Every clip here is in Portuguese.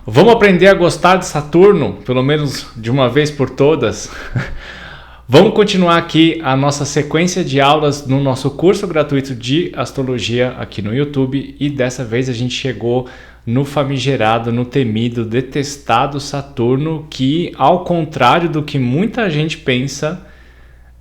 Vamos aprender a gostar de Saturno, pelo menos de uma vez por todas? Vamos continuar aqui a nossa sequência de aulas no nosso curso gratuito de astrologia aqui no YouTube, e dessa vez a gente chegou no famigerado, no temido, detestado Saturno, que, ao contrário do que muita gente pensa,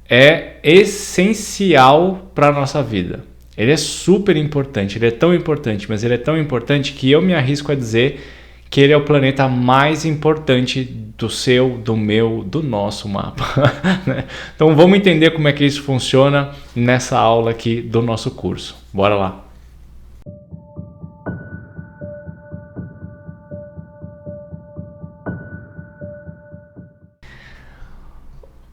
é essencial para a nossa vida. Ele é super importante, ele é tão importante, mas ele é tão importante que eu me arrisco a dizer que ele é o planeta mais importante do seu, do meu, do nosso mapa. Então vamos entender como é que isso funciona nessa aula aqui do nosso curso. Bora lá!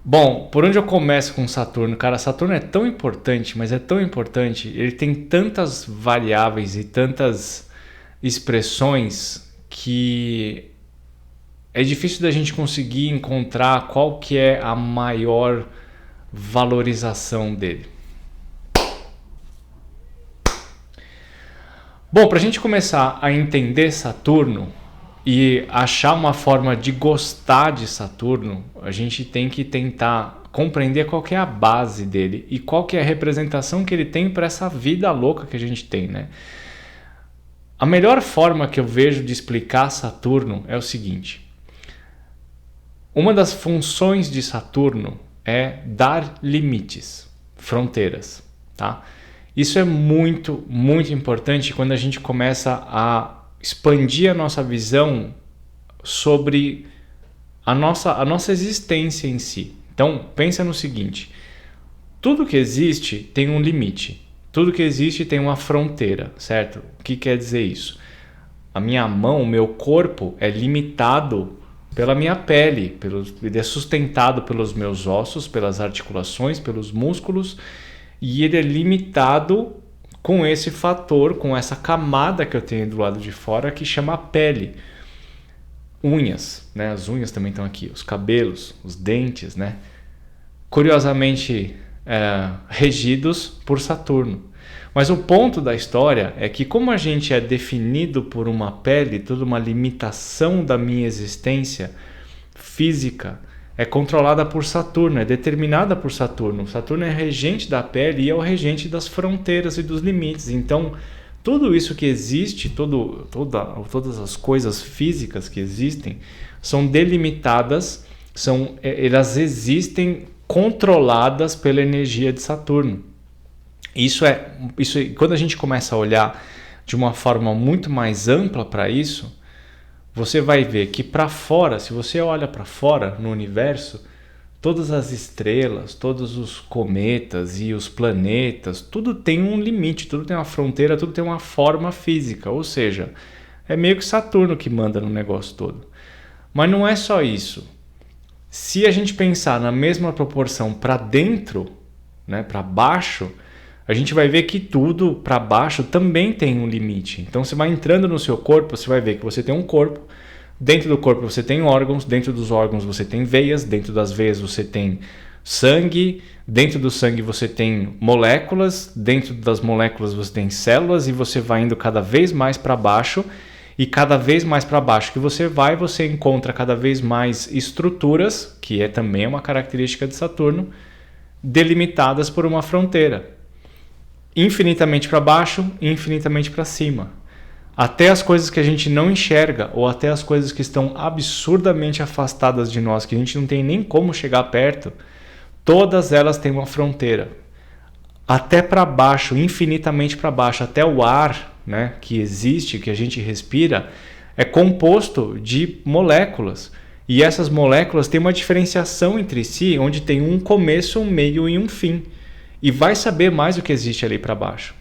Bom, por onde eu começo com Saturno? Cara, Saturno é tão importante, mas é tão importante, ele tem tantas variáveis e tantas expressões que é difícil da gente conseguir encontrar qual que é a maior valorização dele. Bom, para a gente começar a entender Saturno e achar uma forma de gostar de Saturno, a gente tem que tentar compreender qual que é a base dele e qual que é a representação que ele tem para essa vida louca que a gente tem, né? A melhor forma que eu vejo de explicar Saturno é o seguinte: uma das funções de Saturno é dar limites, fronteiras, tá? Isso é muito, muito importante quando a gente começa a expandir a nossa visão sobre a nossa existência em si. Então, pensa no seguinte: tudo que existe tem um limite. Tudo que existe tem uma fronteira, certo? O que quer dizer isso? A minha mão, o meu corpo é limitado pela minha pele, ele é sustentado pelos meus ossos, pelas articulações, pelos músculos, e ele é limitado com esse fator, com essa camada que eu tenho do lado de fora que chama pele. Unhas, né? As unhas também estão aqui, os cabelos, os dentes, né? Curiosamente, regidos por Saturno. Mas o ponto da história é que, como a gente é definido por uma pele, toda uma limitação da minha existência física é controlada por Saturno, é determinada por Saturno. Saturno é regente da pele e é o regente das fronteiras e dos limites. Então, tudo isso que existe, todas as coisas físicas que existem, são delimitadas, elas existem controladas pela energia de Saturno. Isso quando a gente começa a olhar de uma forma muito mais ampla para isso, você vai ver que para fora, se você olha para fora no universo, todas as estrelas, todos os cometas e os planetas, tudo tem um limite, tudo tem uma fronteira, tudo tem uma forma física, ou seja, é meio que Saturno que manda no negócio todo. Mas não é só isso. Se a gente pensar na mesma proporção para dentro, né, para baixo, a gente vai ver que tudo para baixo também tem um limite. Então você vai entrando no seu corpo, você vai ver que você tem um corpo, dentro do corpo você tem órgãos, dentro dos órgãos você tem veias, dentro das veias você tem sangue, dentro do sangue você tem moléculas, dentro das moléculas você tem células, e você vai indo cada vez mais para baixo. E cada vez mais para baixo que você vai, você encontra cada vez mais estruturas, que é também uma característica de Saturno, delimitadas por uma fronteira. Infinitamente para baixo e infinitamente para cima. Até as coisas que a gente não enxerga, ou até as coisas que estão absurdamente afastadas de nós, que a gente não tem nem como chegar perto, todas elas têm uma fronteira. Até para baixo, infinitamente para baixo, até o ar, né, que existe, que a gente respira, é composto de moléculas. E essas moléculas têm uma diferenciação entre si, onde tem um começo, um meio e um fim. E vai saber mais o que existe ali para baixo.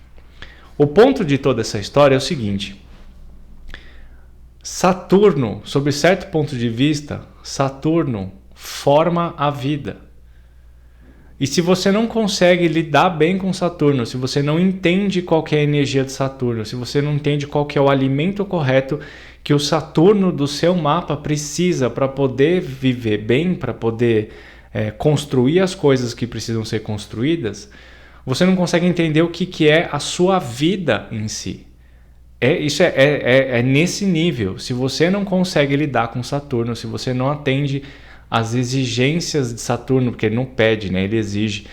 O ponto de toda essa história é o seguinte: Saturno, sob certo ponto de vista, Saturno forma a vida. E se você não consegue lidar bem com Saturno, se você não entende qual que é a energia de Saturno, se você não entende qual que é o alimento correto que o Saturno do seu mapa precisa para poder viver bem, para poder construir as coisas que precisam ser construídas, você não consegue entender o que é a sua vida em si. É nesse nível. Se você não consegue lidar com Saturno, se você não atende às exigências de Saturno, porque ele não pede, né? Ele exige.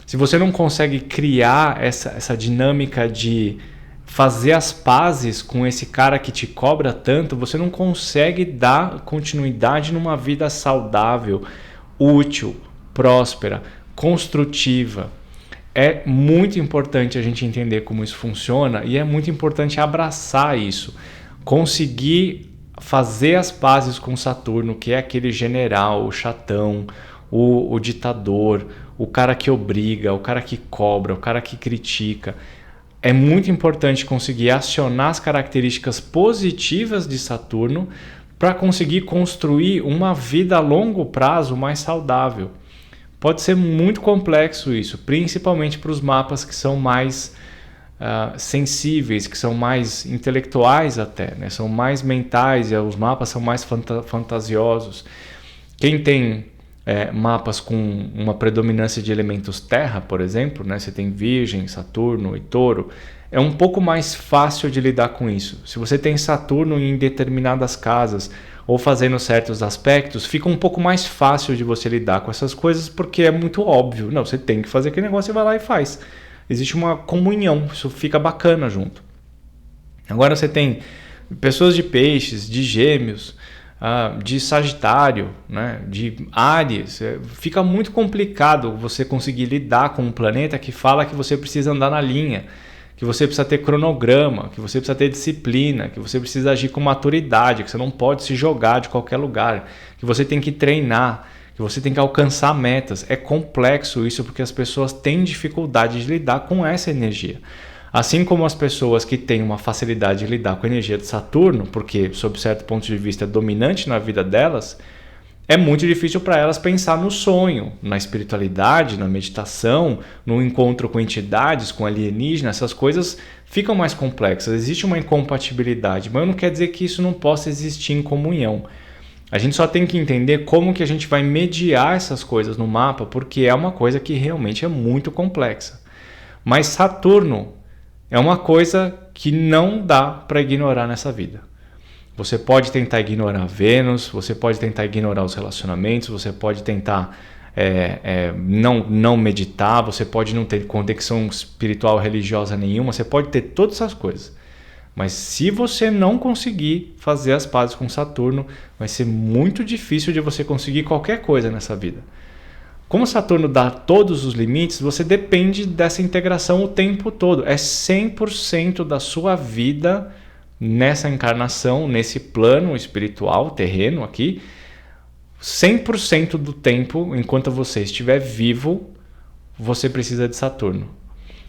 Se você não consegue criar essa dinâmica de fazer as pazes com esse cara que te cobra tanto, você não consegue dar continuidade numa vida saudável, útil, próspera, construtiva. É muito importante a gente entender como isso funciona e é muito importante abraçar isso. Conseguir fazer as pazes com Saturno, que é aquele general, o chatão, o ditador, o cara que obriga, o cara que cobra, o cara que critica. É muito importante conseguir acionar as características positivas de Saturno para conseguir construir uma vida a longo prazo mais saudável. Pode ser muito complexo isso, principalmente para os mapas que são mais sensíveis, que são mais intelectuais até, né? São mais mentais e os mapas são mais fantasiosos. Quem tem mapas com uma predominância de elementos terra, por exemplo, né? Você tem Virgem, Saturno e Touro, é um pouco mais fácil de lidar com isso. Se você tem Saturno em determinadas casas ou fazendo certos aspectos, fica um pouco mais fácil de você lidar com essas coisas, porque é muito óbvio. Não, você tem que fazer aquele negócio, você vai lá e faz. Existe uma comunhão, isso fica bacana junto. Agora você tem pessoas de peixes, de gêmeos, de Sagitário, né, de Áries. Fica muito complicado você conseguir lidar com um planeta que fala que você precisa andar na linha, que você precisa ter cronograma, que você precisa ter disciplina, que você precisa agir com maturidade, que você não pode se jogar de qualquer lugar, que você tem que treinar, que você tem que alcançar metas. É complexo isso porque as pessoas têm dificuldade de lidar com essa energia. Assim como as pessoas que têm uma facilidade de lidar com a energia de Saturno, porque sob certo ponto de vista é dominante na vida delas, é muito difícil para elas pensar no sonho, na espiritualidade, na meditação, no encontro com entidades, com alienígenas. Essas coisas ficam mais complexas. Existe uma incompatibilidade, mas não quer dizer que isso não possa existir em comunhão. A gente só tem que entender como que a gente vai mediar essas coisas no mapa, porque é uma coisa que realmente é muito complexa. Mas Saturno é uma coisa que não dá para ignorar nessa vida. Você pode tentar ignorar Vênus, você pode tentar ignorar os relacionamentos, você pode tentar não meditar, você pode não ter conexão espiritual religiosa nenhuma, você pode ter todas essas coisas. Mas se você não conseguir fazer as pazes com Saturno, vai ser muito difícil de você conseguir qualquer coisa nessa vida. Como Saturno dá todos os limites, você depende dessa integração o tempo todo. É 100% da sua vida nessa encarnação, nesse plano espiritual, terreno aqui. 100% do tempo, enquanto você estiver vivo, você precisa de Saturno.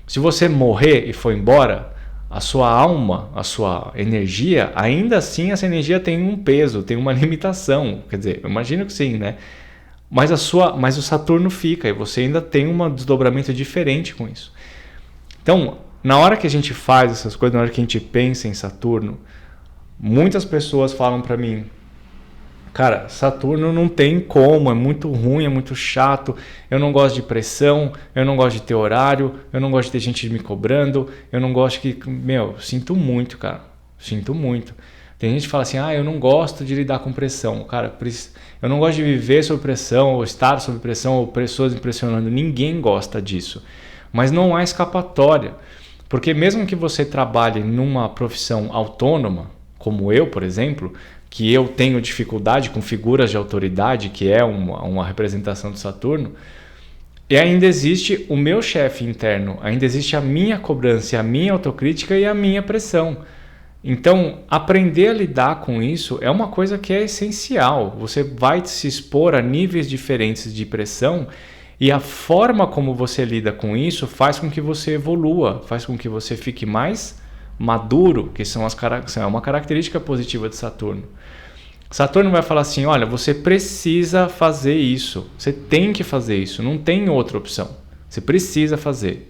Se você morrer e for embora, a sua alma, a sua energia, ainda assim essa energia tem um peso, tem uma limitação. Quer dizer, eu imagino que sim, né? Mas o Saturno fica e você ainda tem um desdobramento diferente com isso. Então, na hora que a gente faz essas coisas, na hora que a gente pensa em Saturno, muitas pessoas falam para mim: cara, Saturno não tem como, é muito ruim, é muito chato, eu não gosto de pressão, eu não gosto de ter horário, eu não gosto de ter gente me cobrando, eu não gosto que... sinto muito, cara, sinto muito. Tem gente que fala assim: eu não gosto de lidar com pressão, cara, eu não gosto de viver sob pressão, ou estar sob pressão, ou pessoas impressionando. Ninguém gosta disso, mas não há escapatória, porque mesmo que você trabalhe numa profissão autônoma, como eu, por exemplo, que eu tenho dificuldade com figuras de autoridade, que é uma representação de Saturno, e ainda existe o meu chefe interno, ainda existe a minha cobrança, a minha autocrítica e a minha pressão. Então, aprender a lidar com isso é uma coisa que é essencial. Você vai se expor a níveis diferentes de pressão e a forma como você lida com isso faz com que você evolua, faz com que você fique mais maduro, que é uma característica positiva de Saturno. Saturno vai falar assim: olha, você precisa fazer isso, você tem que fazer isso, não tem outra opção, você precisa fazer.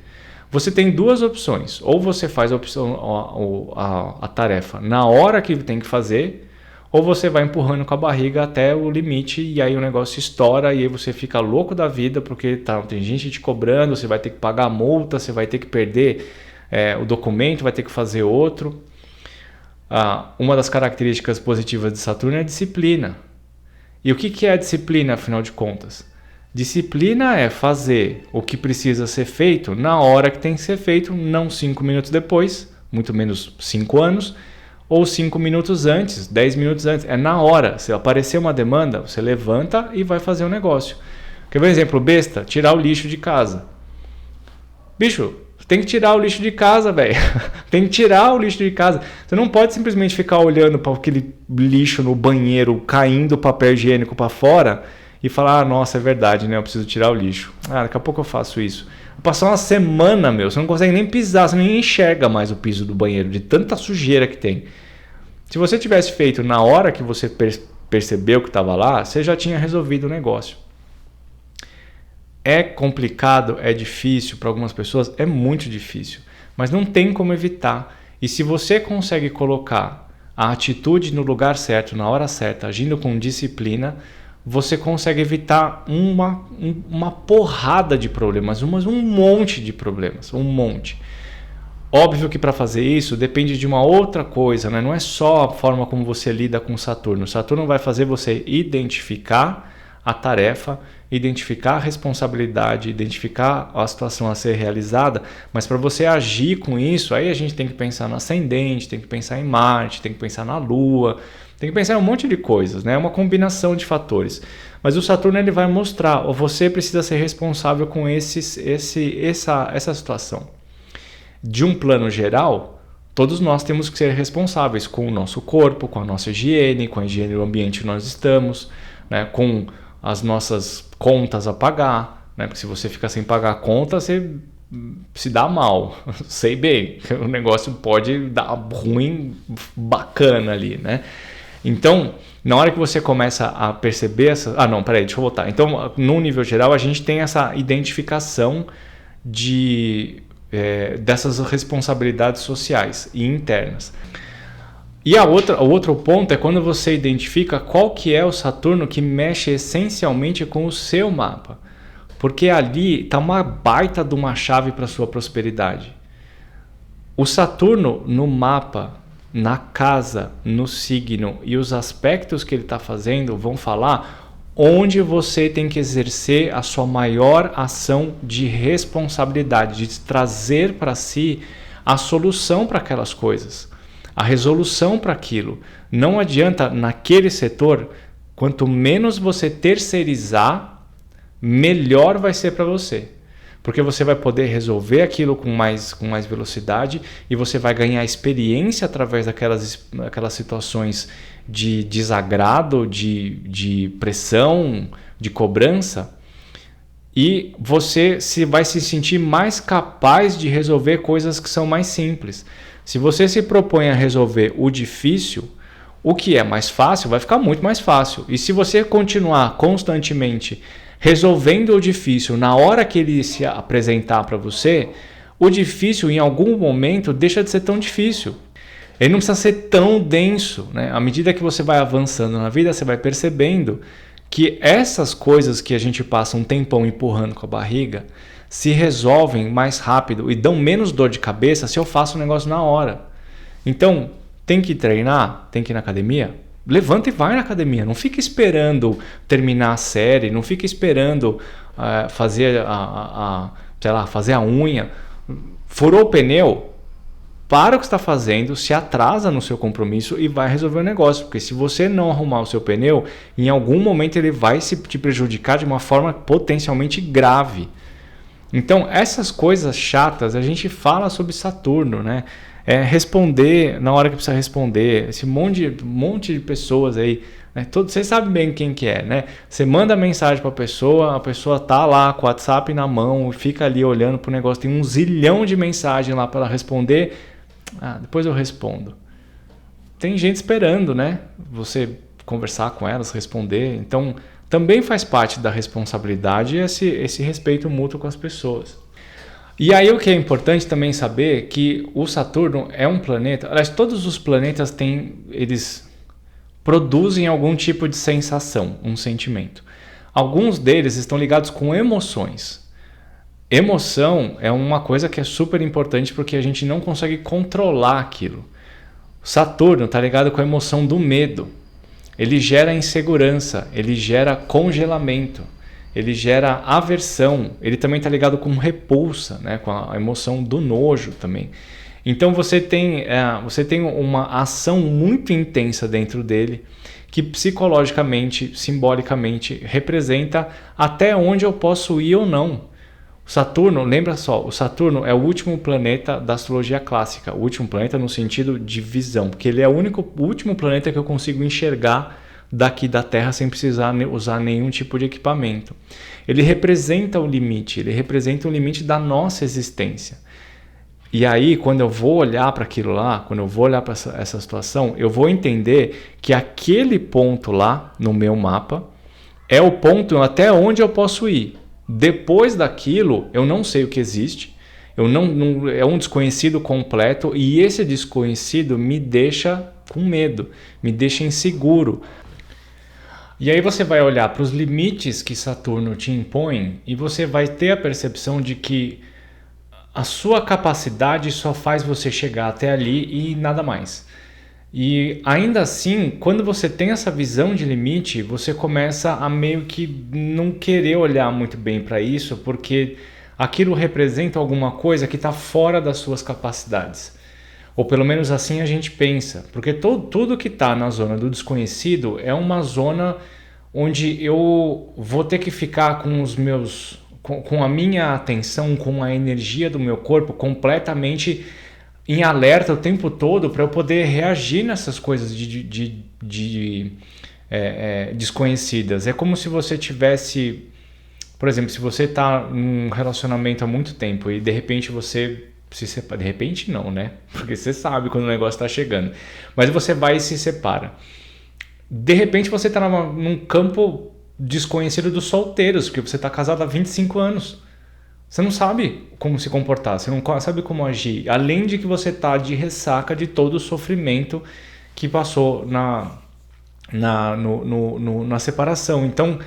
Você tem duas opções: ou você faz a tarefa na hora que tem que fazer, ou você vai empurrando com a barriga até o limite e aí o negócio estoura e aí você fica louco da vida porque tem gente te cobrando, você vai ter que pagar a multa, você vai ter que perder o documento, vai ter que fazer outro. uma das características positivas de Saturno é a disciplina. E o que é a disciplina, afinal de contas? Disciplina é fazer o que precisa ser feito na hora que tem que ser feito, não 5 minutos depois, muito menos 5 anos, ou 5 minutos antes, 10 minutos antes. É na hora. Se aparecer uma demanda, você levanta e vai fazer o negócio. Quer ver um exemplo besta? Tirar o lixo de casa. Bicho, tem que tirar o lixo de casa, velho. Tem que tirar o lixo de casa. Você não pode simplesmente ficar olhando para aquele lixo no banheiro, caindo o papel higiênico para fora e falar, nossa, é verdade, né? Eu preciso tirar o lixo. Daqui a pouco eu faço isso. Passar uma semana, você não consegue nem pisar, você nem enxerga mais o piso do banheiro, de tanta sujeira que tem. Se você tivesse feito na hora que você percebeu que estava lá, você já tinha resolvido o negócio. É complicado, é difícil para algumas pessoas, é muito difícil, mas não tem como evitar. E se você consegue colocar a atitude no lugar certo, na hora certa, agindo com disciplina, você consegue evitar uma porrada de problemas, um monte de problemas, um monte. Óbvio que para fazer isso depende de uma outra coisa, né? Não é só a forma como você lida com Saturno. Saturno vai fazer você identificar a tarefa, identificar a responsabilidade, identificar a situação a ser realizada, mas para você agir com isso, aí a gente tem que pensar no ascendente, tem que pensar em Marte, tem que pensar na Lua, tem que pensar em um monte de coisas, né? É uma combinação de fatores. Mas o Saturno ele vai mostrar, ou você precisa ser responsável com essa situação. De um plano geral, todos nós temos que ser responsáveis com o nosso corpo, com a nossa higiene, com a higiene do ambiente que nós estamos, né? Com as nossas contas a pagar, né? Porque se você ficar sem pagar a conta, você se dá mal. Sei bem, o negócio pode dar ruim bacana ali, né? Então, na hora que você começa a perceber essa... deixa eu voltar. Então, no nível geral, a gente tem essa identificação dessas responsabilidades sociais e internas. E o outro ponto é quando você identifica qual que é o Saturno que mexe essencialmente com o seu mapa. Porque ali está uma baita de uma chave para a sua prosperidade. O Saturno no mapa, na casa, no signo e os aspectos que ele está fazendo vão falar onde você tem que exercer a sua maior ação de responsabilidade, de trazer para si a solução para aquelas coisas, a resolução para aquilo. Não adianta naquele setor, quanto menos você terceirizar, melhor vai ser para você. Porque você vai poder resolver aquilo com mais velocidade e você vai ganhar experiência através daquelas situações de desagrado, de pressão, de cobrança. E você vai se sentir mais capaz de resolver coisas que são mais simples. Se você se propõe a resolver o difícil, o que é mais fácil vai ficar muito mais fácil. E se você continuar constantemente resolvendo o difícil na hora que ele se apresentar para você, o difícil em algum momento deixa de ser tão difícil. Ele não precisa ser tão denso, né? À medida que você vai avançando na vida, você vai percebendo que essas coisas que a gente passa um tempão empurrando com a barriga se resolvem mais rápido e dão menos dor de cabeça se eu faço o negócio na hora. Então, tem que treinar? Tem que ir na academia? Levanta e vai na academia. Não fica esperando terminar a série, não fica esperando fazer fazer a unha. Furou o pneu? Para o que está fazendo, se atrasa no seu compromisso e vai resolver o negócio. Porque se você não arrumar o seu pneu, em algum momento ele vai te prejudicar de uma forma potencialmente grave. Então, essas coisas chatas, a gente fala sobre Saturno, né? Responder na hora que precisa responder. Esse monte de pessoas aí, né? Vocês sabem bem quem que é, né? Você manda mensagem para a pessoa tá lá com o WhatsApp na mão, fica ali olhando pro negócio, tem 1 zilhão de mensagens lá para ela responder. Depois eu respondo. Tem gente esperando, né? Você conversar com elas, responder. Então, também faz parte da responsabilidade esse respeito mútuo com as pessoas. E aí o que é importante também saber que o Saturno é um planeta, aliás, todos os planetas eles produzem algum tipo de sensação, um sentimento. Alguns deles estão ligados com emoções. Emoção é uma coisa que é super importante porque a gente não consegue controlar aquilo. Saturno está ligado com a emoção do medo. Ele gera insegurança, ele gera congelamento, ele gera aversão, ele também está ligado com repulsa, né? Com a emoção do nojo também. Então você tem uma ação muito intensa dentro dele, que psicologicamente, simbolicamente, representa até onde eu posso ir ou não. O Saturno, lembra só, o Saturno é o último planeta da astrologia clássica, o último planeta no sentido de visão, porque ele é o último planeta que eu consigo enxergar daqui da Terra sem precisar usar nenhum tipo de equipamento. Ele representa o limite da nossa existência. E aí, quando eu vou olhar para aquilo lá, quando eu vou olhar para essa situação, eu vou entender que aquele ponto lá no meu mapa é o ponto até onde eu posso ir. Depois daquilo, eu não sei o que existe, é um desconhecido completo, e esse desconhecido me deixa com medo, me deixa inseguro. E aí você vai olhar para os limites que Saturno te impõe e você vai ter a percepção de que a sua capacidade só faz você chegar até ali e nada mais. E ainda assim, quando você tem essa visão de limite, você começa a meio que não querer olhar muito bem para isso, porque aquilo representa alguma coisa que está fora das suas capacidades. Ou pelo menos assim a gente pensa, porque tudo que está na zona do desconhecido é uma zona onde eu vou ter que ficar com a minha atenção, com a energia do meu corpo completamente em alerta o tempo todo para eu poder reagir nessas coisas desconhecidas. É como se você tivesse, por exemplo, se você está num relacionamento há muito tempo e de repente você se separa, de repente não, né? Porque você sabe quando o negócio está chegando, mas você vai e se separa. De repente você está num campo desconhecido dos solteiros, porque você está casado há 25 anos. Você não sabe como se comportar, você não sabe como agir, além de que você está de ressaca de todo o sofrimento que passou na separação. Então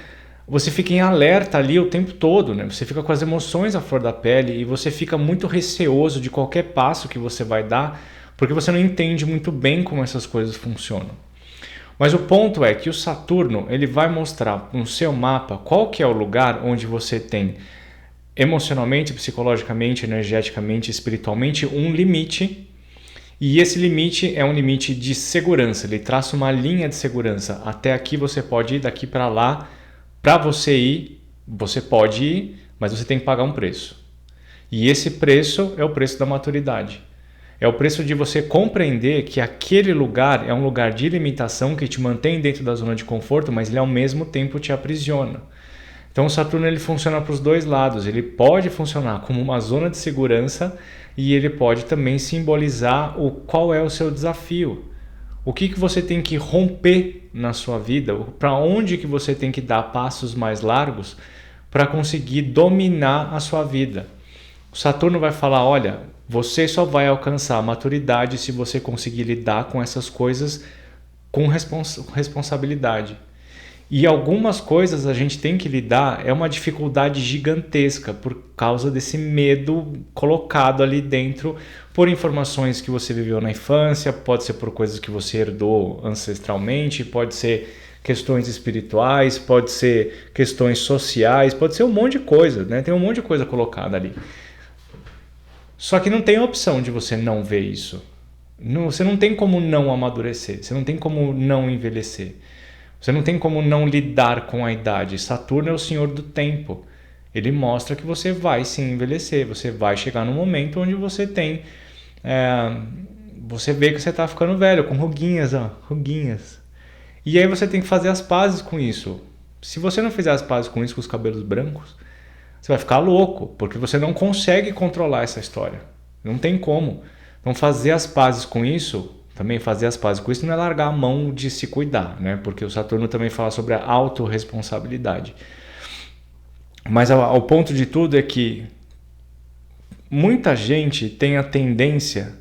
você fica em alerta ali o tempo todo, né? Você fica com as emoções à flor da pele e você fica muito receoso de qualquer passo que você vai dar, porque você não entende muito bem como essas coisas funcionam. Mas o ponto é que o Saturno ele vai mostrar no seu mapa qual que é o lugar onde você tem emocionalmente, psicologicamente, energeticamente, espiritualmente um limite, e esse limite é um limite de segurança. Ele traça uma linha de segurança. Até aqui você pode ir, daqui para lá. Para você ir, você pode ir, mas você tem que pagar um preço. E esse preço é o preço da maturidade. É o preço de você compreender que aquele lugar é um lugar de limitação que te mantém dentro da zona de conforto, mas ele ao mesmo tempo te aprisiona. Então o Saturno ele funciona para os dois lados. Ele pode funcionar como uma zona de segurança e ele pode também simbolizar qual é o seu desafio. O que você tem que romper na sua vida, para onde que você tem que dar passos mais largos para conseguir dominar a sua vida. O Saturno vai falar, olha, você só vai alcançar a maturidade se você conseguir lidar com essas coisas com responsabilidade. E algumas coisas a gente tem que lidar, é uma dificuldade gigantesca por causa desse medo colocado ali dentro por informações que você viveu na infância, pode ser por coisas que você herdou ancestralmente, pode ser questões espirituais, pode ser questões sociais, pode ser um monte de coisa, né? Tem um monte de coisa colocada ali. Só que não tem opção de você não ver isso. Você não tem como não amadurecer, você não tem como não envelhecer. Você não tem como não lidar com a idade. Saturno é o senhor do tempo. Ele mostra que você vai sim envelhecer. Você vai chegar num momento onde você tem... você vê que você está ficando velho, com ruguinhas, ruguinhas. E aí você tem que fazer as pazes com isso. Se você não fizer as pazes com isso, com os cabelos brancos, você vai ficar louco, porque você não consegue controlar essa história. Não tem como. Então fazer as pazes com isso... Também fazer as pazes com isso não é largar a mão de se cuidar, né? Porque o Saturno também fala sobre a autorresponsabilidade. Mas o ponto de tudo é que muita gente tem a tendência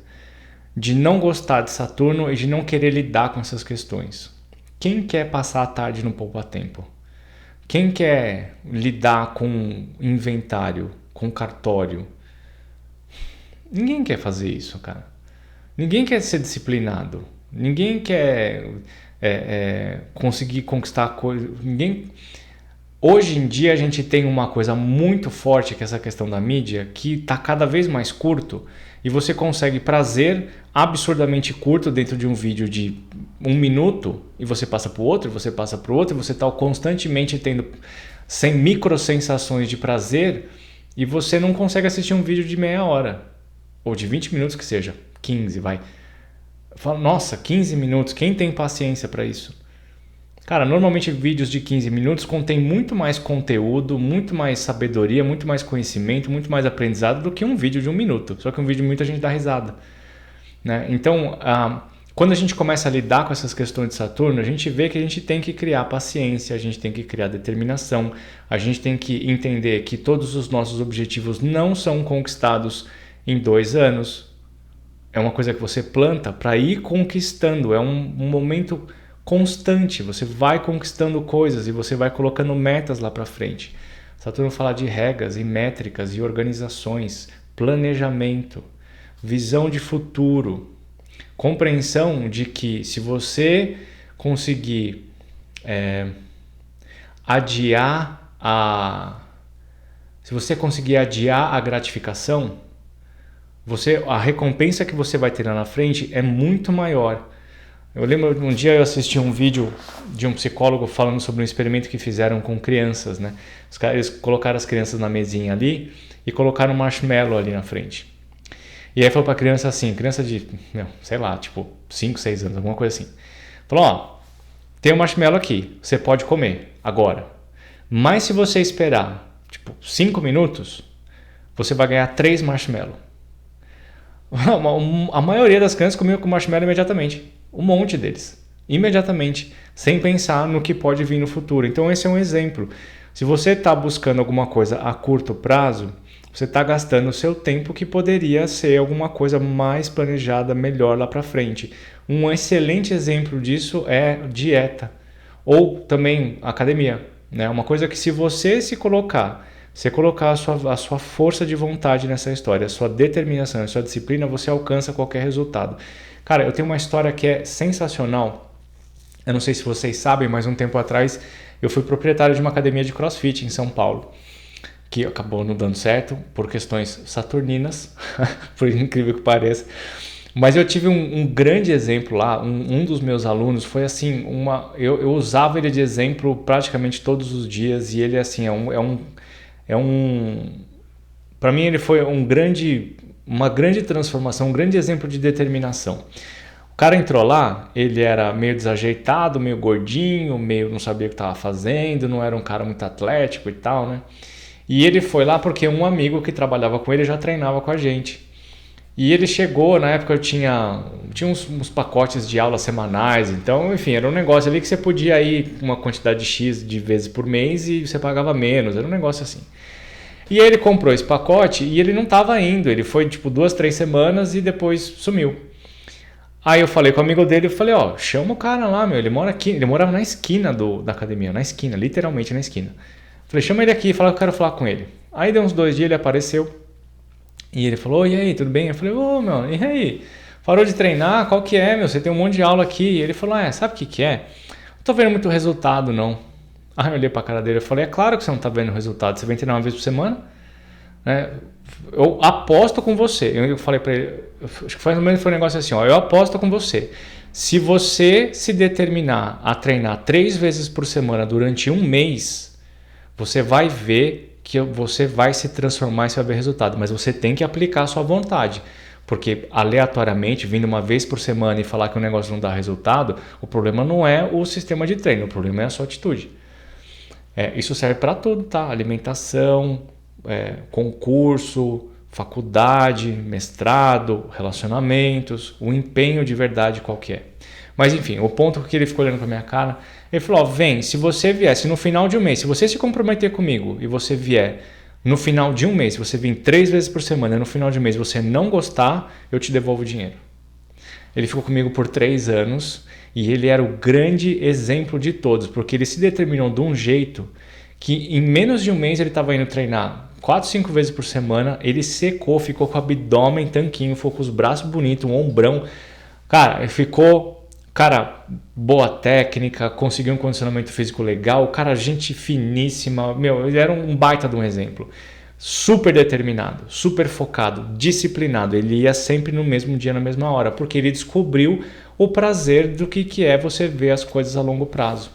de não gostar de Saturno e de não querer lidar com essas questões. Quem quer passar a tarde no poupa-tempo? Quem quer lidar com inventário, com cartório? Ninguém quer fazer isso, cara. Ninguém quer ser disciplinado. Ninguém quer conseguir conquistar coisas. Hoje em dia a gente tem uma coisa muito forte, que é essa questão da mídia, que está cada vez mais curto e você consegue prazer absurdamente curto dentro de um vídeo de 1 minuto e você passa para o outro, você passa para o outro e você está constantemente tendo sem micro sensações de prazer e você não consegue assistir um vídeo de meia hora ou de 20 minutos que seja, 15 vai. Fala, nossa, 15 minutos, quem tem paciência para isso? Cara, normalmente vídeos de 15 minutos contêm muito mais conteúdo, muito mais sabedoria, muito mais conhecimento, muito mais aprendizado do que um vídeo de 1 minuto. Só que um vídeo de muita gente dá risada, né? Então, quando a gente começa a lidar com essas questões de Saturno, a gente vê que a gente tem que criar paciência, a gente tem que criar determinação, a gente tem que entender que todos os nossos objetivos não são conquistados em 2 anos. É uma coisa que você planta para ir conquistando, é um momento constante, você vai conquistando coisas e você vai colocando metas lá para frente. Saturno fala de regras e métricas e organizações, planejamento, visão de futuro, compreensão de que se você conseguir adiar a gratificação, a recompensa que você vai ter lá na frente é muito maior. Eu lembro, um dia eu assisti um vídeo de um psicólogo falando sobre um experimento que fizeram com crianças, né? Eles colocaram as crianças na mesinha ali e colocaram um marshmallow ali na frente. E aí falou pra criança assim, criança de, sei lá, tipo 5, 6 anos, alguma coisa assim. Falou, ó, tem um marshmallow aqui, você pode comer agora. Mas se você esperar, tipo, 5 minutos, você vai ganhar 3 marshmallows. A maioria das crianças comia com marshmallow imediatamente. Um monte deles. Imediatamente. Sem pensar no que pode vir no futuro. Então esse é um exemplo. Se você está buscando alguma coisa a curto prazo, você está gastando o seu tempo que poderia ser alguma coisa mais planejada, melhor lá para frente. Um excelente exemplo disso é dieta. Ou também academia. Né? Uma coisa que se você colocar a sua força de vontade nessa história, a sua determinação, a sua disciplina, você alcança qualquer resultado. Cara, eu tenho uma história que é sensacional. Eu não sei se vocês sabem, mas um tempo atrás eu fui proprietário de uma academia de CrossFit em São Paulo, que acabou não dando certo por questões saturninas, por incrível que pareça. Mas eu tive um grande exemplo lá, um dos meus alunos foi assim, eu usava ele de exemplo praticamente todos os dias e ele assim para mim ele foi uma grande transformação, um grande exemplo de determinação. O cara entrou lá, ele era meio desajeitado, meio gordinho, meio não sabia o que estava fazendo, não era um cara muito atlético e tal, né? E ele foi lá porque um amigo que trabalhava com ele já treinava com a gente. E ele chegou, na época eu tinha uns pacotes de aulas semanais, então, enfim, era um negócio ali que você podia ir uma quantidade X de vezes por mês e você pagava menos, era um negócio assim. E aí ele comprou esse pacote e ele não estava indo, ele foi tipo 2, 3 semanas e depois sumiu. Aí eu falei com o amigo dele, eu falei, ó, chama o cara lá, meu, ele mora aqui, ele morava na esquina da academia, na esquina, literalmente na esquina. Falei, chama ele aqui, fala que eu quero falar com ele. Aí deu uns 2 dias, ele apareceu e ele falou, e aí, tudo bem? Eu falei, ô, meu, e aí? Parou de treinar? Qual que é, meu? Você tem um monte de aula aqui. E ele falou, sabe o que é? Não tô vendo muito resultado, não. Aí eu olhei pra cara dele e falei, é claro que você não tá vendo resultado, você vem treinar uma vez por semana? Eu aposto com você. Eu falei pra ele, acho que foi um negócio assim, ó, eu aposto com você. Se você se determinar a treinar 3 vezes por semana durante 1 mês, você vai ver que você vai se transformar e você vai ver resultado. Mas você tem que aplicar a sua vontade. Porque aleatoriamente, vindo uma vez por semana e falar que o negócio não dá resultado, o problema não é o sistema de treino, o problema é a sua atitude. Isso serve para tudo, tá? Alimentação, concurso, faculdade, mestrado, relacionamentos, o empenho de verdade qualquer. Mas enfim, o ponto que ele ficou olhando pra minha cara, ele falou, ó, vem, se você vier, se no final de 1 mês, se você se comprometer comigo e você vier no final de 1 mês, se você vir 3 vezes por semana e no final de 1 mês você não gostar, eu te devolvo o dinheiro. Ele ficou comigo por 3 anos e ele era o grande exemplo de todos, porque ele se determinou de um jeito que em menos de 1 mês ele estava indo treinar 4, 5 vezes por semana, ele secou, ficou com o abdômen tanquinho, ficou com os braços bonitos, um ombrão. Cara, ele ficou, boa técnica, conseguiu um condicionamento físico legal, gente finíssima, ele era um baita de um exemplo. Super determinado, super focado, disciplinado. Ele ia sempre no mesmo dia, na mesma hora, porque ele descobriu o prazer do que é você ver as coisas a longo prazo.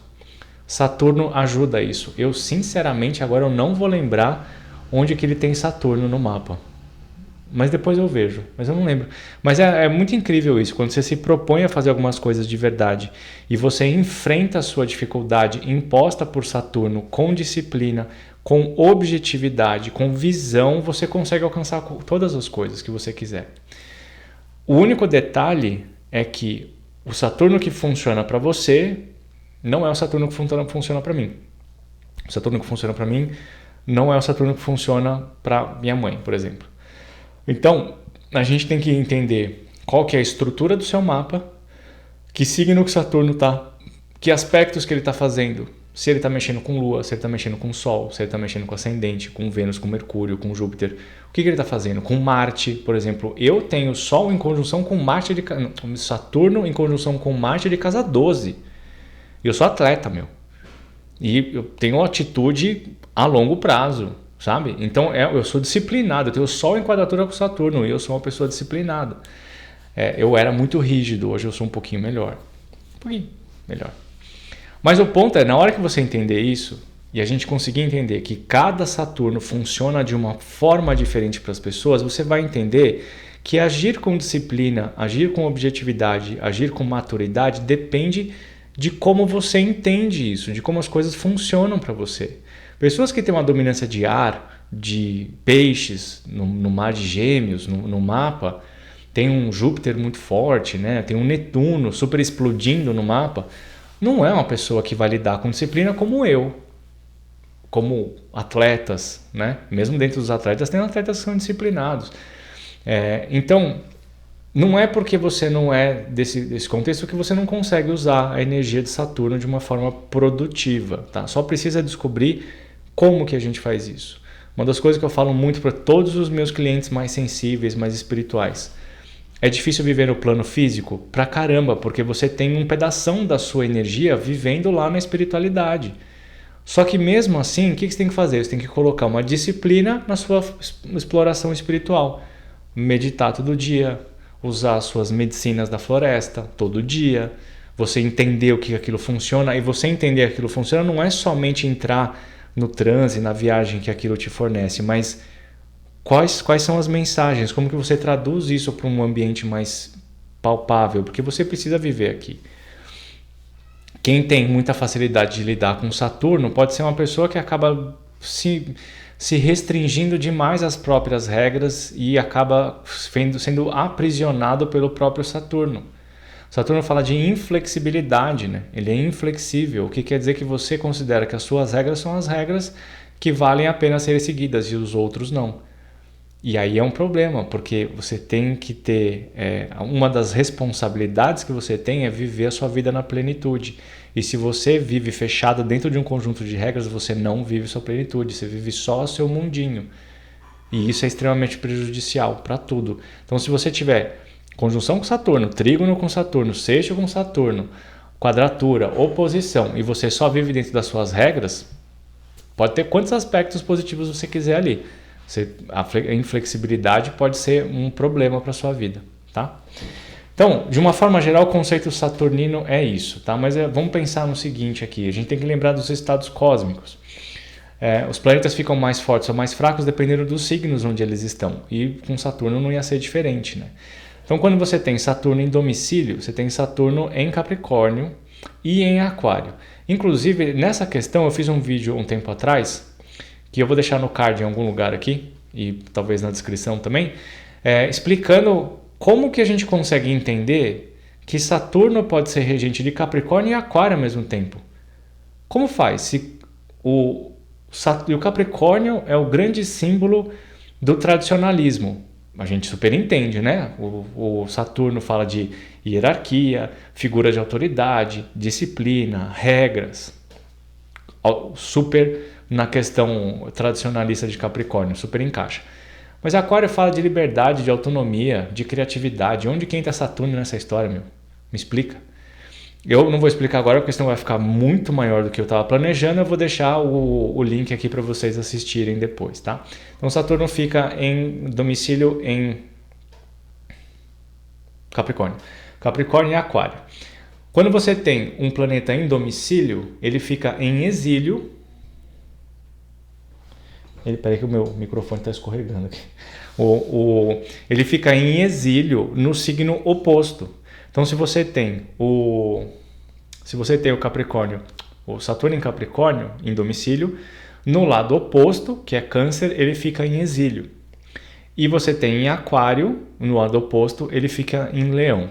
Saturno ajuda isso. Eu, sinceramente, agora eu não vou lembrar onde que ele tem Saturno no mapa. Mas depois eu vejo, mas eu não lembro. Mas é muito incrível isso, quando você se propõe a fazer algumas coisas de verdade e você enfrenta a sua dificuldade imposta por Saturno com disciplina, com objetividade, com visão, você consegue alcançar todas as coisas que você quiser. O único detalhe é que o Saturno que funciona para você não é o Saturno que funciona para mim. O Saturno que funciona para mim não é o Saturno que funciona para minha mãe, por exemplo. Então, a gente tem que entender qual que é a estrutura do seu mapa, que signo que Saturno está, que aspectos que ele está fazendo, se ele está mexendo com Lua, se ele está mexendo com Sol, se ele está mexendo com Ascendente, com Vênus, com Mercúrio, com Júpiter. O que ele está fazendo? Com Marte, por exemplo. Eu tenho Sol em conjunção com Marte Saturno em conjunção com Marte de casa 12. E eu sou atleta, E eu tenho atitude a longo prazo, sabe? Então eu sou disciplinado, eu tenho Sol em quadratura com Saturno e eu sou uma pessoa disciplinada. Eu era muito rígido, hoje eu sou um pouquinho melhor. Mas o ponto é, na hora que você entender isso e a gente conseguir entender que cada Saturno funciona de uma forma diferente para as pessoas, você vai entender que agir com disciplina, agir com objetividade, agir com maturidade depende de como você entende isso, de como as coisas funcionam para você. Pessoas que têm uma dominância de ar, de peixes, no mar de Gêmeos, no mapa, tem um Júpiter muito forte, né? Tem um Netuno super explodindo no mapa, não é uma pessoa que vai lidar com disciplina como eu, como atletas, né? Mesmo dentro dos atletas, tem atletas que são disciplinados. Então, não é porque você não é desse contexto que você não consegue usar a energia de Saturno de uma forma produtiva, tá? Só precisa descobrir como que a gente faz isso. Uma das coisas que eu falo muito para todos os meus clientes mais sensíveis, mais espirituais. É difícil viver no plano físico? Pra caramba, porque você tem um pedação da sua energia vivendo lá na espiritualidade. Só que mesmo assim, o que você tem que fazer? Você tem que colocar uma disciplina na sua exploração espiritual. Meditar todo dia, usar as suas medicinas da floresta todo dia, você entender o que aquilo funciona, e você entender que aquilo funciona não é somente entrar no transe, na viagem que aquilo te fornece, mas quais são as mensagens, como que você traduz isso para um ambiente mais palpável, porque você precisa viver aqui. Quem tem muita facilidade de lidar com Saturno pode ser uma pessoa que acaba se restringindo demais às próprias regras e acaba sendo aprisionado pelo próprio Saturno. Saturno fala de inflexibilidade, né? Ele é inflexível, o que quer dizer que você considera que as suas regras são as regras que valem a pena serem seguidas e os outros não. E aí é um problema, porque você tem que ter... uma das responsabilidades que você tem é viver a sua vida na plenitude. E se você vive fechado dentro de um conjunto de regras, você não vive sua plenitude, você vive só o seu mundinho. E isso é extremamente prejudicial para tudo. Então, se você tiver conjunção com Saturno, trígono com Saturno, sexto com Saturno, quadratura, oposição, e você só vive dentro das suas regras, pode ter quantos aspectos positivos você quiser ali. A inflexibilidade pode ser um problema para a sua vida, tá? Então, de uma forma geral, o conceito saturnino é isso, tá? Mas vamos pensar no seguinte aqui, a gente tem que lembrar dos estados cósmicos. Os planetas ficam mais fortes ou mais fracos dependendo dos signos onde eles estão, e com Saturno não ia ser diferente, né? Então, quando você tem Saturno em domicílio, você tem Saturno em Capricórnio e em Aquário. Inclusive, nessa questão, eu fiz um vídeo um tempo atrás, que eu vou deixar no card em algum lugar aqui, e talvez na descrição também, explicando como que a gente consegue entender que Saturno pode ser regente de Capricórnio e Aquário ao mesmo tempo. Como faz? Se o Capricórnio é o grande símbolo do tradicionalismo. A gente super entende, né? O Saturno fala de hierarquia, figura de autoridade, disciplina, regras. Super na questão tradicionalista de Capricórnio, super encaixa. Mas Aquário fala de liberdade, de autonomia, de criatividade. Onde que entra Saturno nessa história, meu? Me explica. Eu não vou explicar agora porque senão vai ficar muito maior do que eu estava planejando. Eu vou deixar o link aqui para vocês assistirem depois, tá? Então Saturno fica em domicílio em Capricórnio. Capricórnio e Aquário. Quando você tem um planeta em domicílio, ele fica em exílio. Peraí que o meu microfone está escorregando aqui. Ele fica em exílio no signo oposto. Então, se você tem o Capricórnio, o Saturno em Capricórnio, em domicílio, no lado oposto, que é Câncer, ele fica em exílio. E você tem em Aquário, no lado oposto, ele fica em Leão.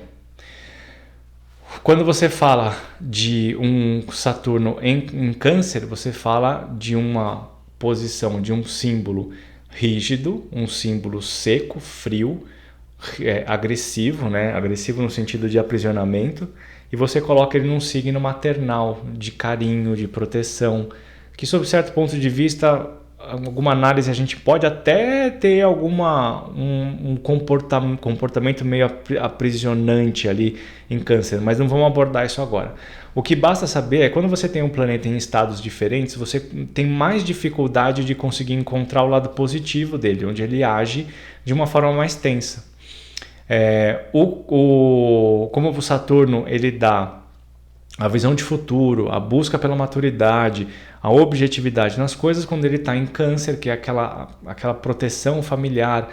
Quando você fala de um Saturno em Câncer, você fala de uma posição, de um símbolo rígido, um símbolo seco, frio, agressivo, né? Agressivo no sentido de aprisionamento, e você coloca ele num signo maternal, de carinho, de proteção, que sob certo ponto de vista, alguma análise a gente pode até ter um comportamento meio aprisionante ali em Câncer, mas não vamos abordar isso agora. O que basta saber é que quando você tem um planeta em estados diferentes, você tem mais dificuldade de conseguir encontrar o lado positivo dele, onde ele age de uma forma mais tensa. Como o Saturno ele dá a visão de futuro, a busca pela maturidade, a objetividade nas coisas, quando ele está em Câncer, que é aquela proteção familiar,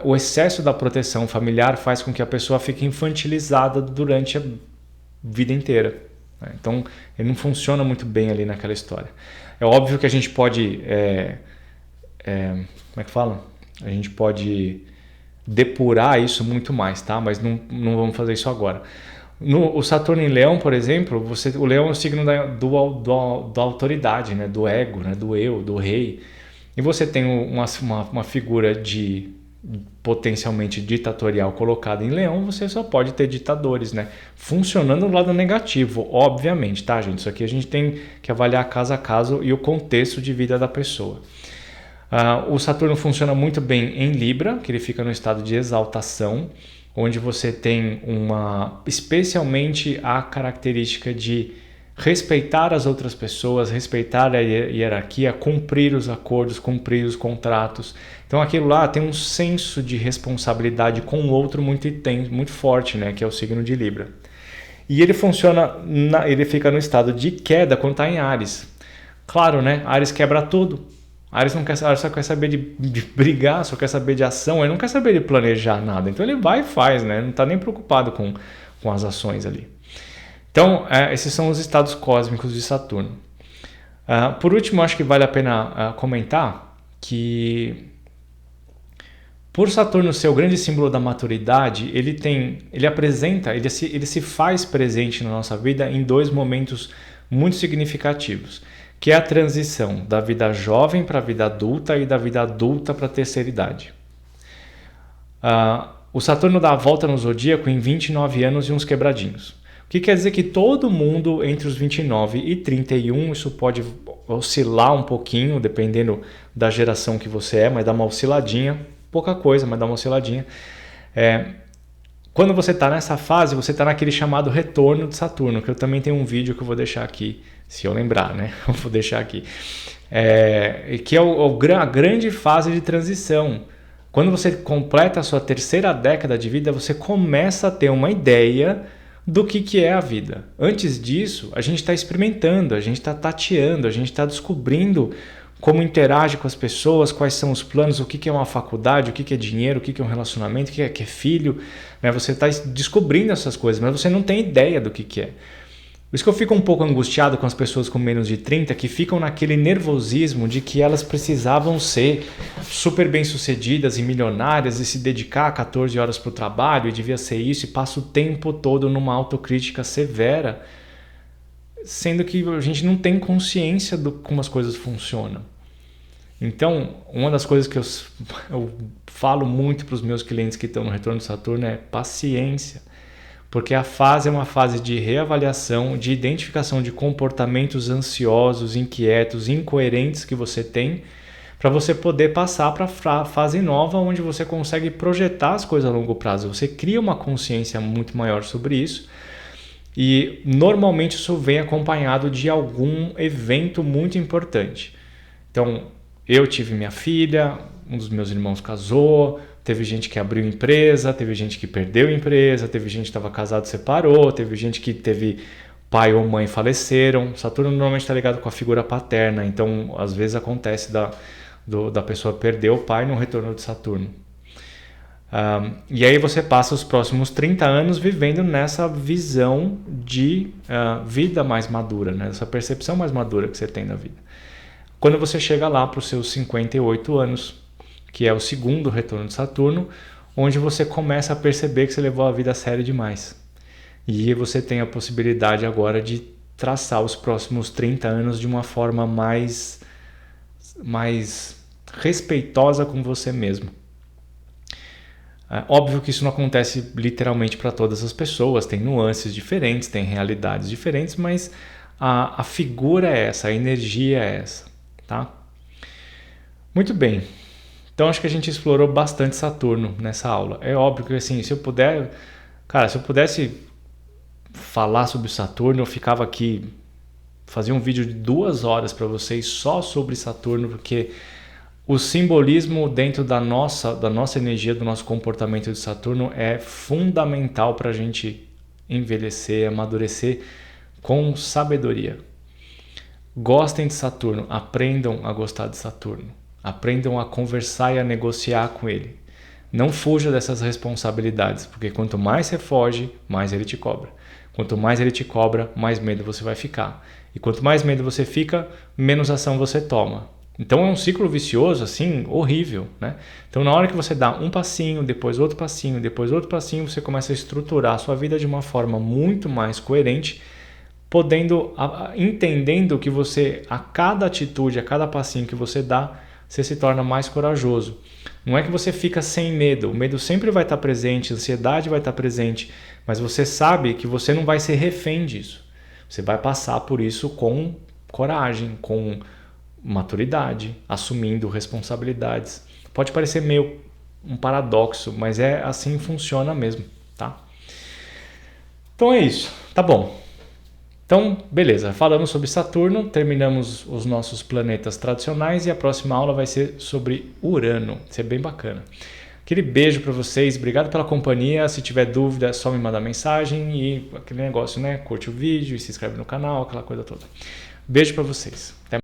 o excesso da proteção familiar faz com que a pessoa fique infantilizada durante a vida inteira. Então ele não funciona muito bem ali naquela história. É óbvio que a gente pode como é que fala? A gente pode depurar isso muito mais, tá? Mas não vamos fazer isso agora. O Saturno em Leão, por exemplo, o Leão é o signo da autoridade, né? Do ego, né? Do eu, do rei. E você tem uma figura de potencialmente ditatorial colocada em Leão, você só pode ter ditadores, né? Funcionando no lado negativo, obviamente, tá, gente? Isso aqui a gente tem que avaliar caso a caso e o contexto de vida da pessoa. O Saturno funciona muito bem em Libra, que ele fica no estado de exaltação, onde você tem especialmente a característica de respeitar as outras pessoas, respeitar a hierarquia, cumprir os acordos, cumprir os contratos. Então aquilo lá tem um senso de responsabilidade com o outro muito forte, né, que é o signo de Libra. E ele ele fica no estado de queda quando está em Áries. Claro, né? Áries quebra tudo. Áries só quer saber de brigar, só quer saber de ação, ele não quer saber de planejar nada. Então ele vai e faz, né? Não está nem preocupado com as ações ali. Então, esses são os estados cósmicos de Saturno. Por último, acho que vale a pena comentar que, por Saturno ser o grande símbolo da maturidade, ele se faz presente na nossa vida em dois momentos muito significativos, que é a transição da vida jovem para a vida adulta e da vida adulta para a terceira idade. O Saturno dá a volta no zodíaco em 29 anos e uns quebradinhos. O que quer dizer que todo mundo entre os 29 e 31, isso pode oscilar um pouquinho, dependendo da geração que você é, mas dá uma osciladinha, pouca coisa, mas dá uma osciladinha. Quando você está nessa fase, você está naquele chamado retorno de Saturno, que eu também tenho um vídeo que eu vou deixar aqui, se eu lembrar, né? Eu vou deixar aqui. Que é a grande fase de transição. Quando você completa a sua terceira década de vida, você começa a ter uma ideia do que é a vida. Antes disso, a gente está experimentando, a gente está tateando, a gente está descobrindo como interage com as pessoas, quais são os planos, o que é uma faculdade, o que é dinheiro, o que é um relacionamento, o que é filho. Né? Você está descobrindo essas coisas, mas você não tem ideia do que é. Por isso que eu fico um pouco angustiado com as pessoas com menos de 30 que ficam naquele nervosismo de que elas precisavam ser super bem-sucedidas e milionárias e se dedicar 14 horas para o trabalho e devia ser isso, e passa o tempo todo numa autocrítica severa, sendo que a gente não tem consciência de como as coisas funcionam. Então, uma das coisas que eu falo muito para os meus clientes que estão no retorno de Saturno é paciência. porque a fase é uma fase de reavaliação, de identificação de comportamentos ansiosos, inquietos, incoerentes que você tem, para você poder passar para a fase nova, onde você consegue projetar as coisas a longo prazo. Você cria uma consciência muito maior sobre isso, e normalmente isso vem acompanhado de algum evento muito importante. Então, eu tive minha filha, um dos meus irmãos casou, teve gente que abriu empresa, teve gente que perdeu empresa, teve gente que estava casado e separou, teve gente que teve pai ou mãe faleceram. Saturno normalmente está ligado com a figura paterna, então às vezes acontece da pessoa perder o pai no retorno de Saturno. E aí você passa os próximos 30 anos vivendo nessa visão de vida mais madura, né? Essa percepção mais madura que você tem da vida. Quando você chega lá para os seus 58 anos, que é o segundo retorno de Saturno, onde você começa a perceber que você levou a vida a sério demais. E você tem a possibilidade agora de traçar os próximos 30 anos de uma forma mais respeitosa com você mesmo. Óbvio que isso não acontece literalmente para todas as pessoas, tem nuances diferentes, tem realidades diferentes, mas a figura é essa, a energia é essa, tá? Muito bem. Então acho que a gente explorou bastante Saturno nessa aula. É óbvio que assim, se eu pudesse falar sobre Saturno, eu ficava aqui, fazia um vídeo de 2 horas para vocês só sobre Saturno, porque o simbolismo dentro da nossa energia, do nosso comportamento de Saturno é fundamental para a gente envelhecer, amadurecer com sabedoria. Gostem de Saturno, aprendam a gostar de Saturno. Aprendam a conversar e a negociar com ele. Não fuja dessas responsabilidades, porque quanto mais você foge, mais ele te cobra. Quanto mais ele te cobra, mais medo você vai ficar. E quanto mais medo você fica, menos ação você toma. Então é um ciclo vicioso, assim, horrível, né? Então na hora que você dá um passinho, depois outro passinho, depois outro passinho, você começa a estruturar a sua vida de uma forma muito mais coerente, entendendo que você, a cada atitude, a cada passinho que você dá, você se torna mais corajoso. Não é que você fica sem medo, o medo sempre vai estar presente, a ansiedade vai estar presente, mas você sabe que você não vai ser refém disso. Você vai passar por isso com coragem, com maturidade, assumindo responsabilidades. Pode parecer meio um paradoxo, mas é assim que funciona mesmo, tá? Então é isso, tá bom. Então, beleza, falamos sobre Saturno, terminamos os nossos planetas tradicionais e a próxima aula vai ser sobre Urano, vai ser bem bacana. Aquele beijo para vocês, obrigado pela companhia, se tiver dúvida é só me mandar mensagem e aquele negócio, né? Curte o vídeo e se inscreve no canal, aquela coisa toda. Beijo para vocês. Até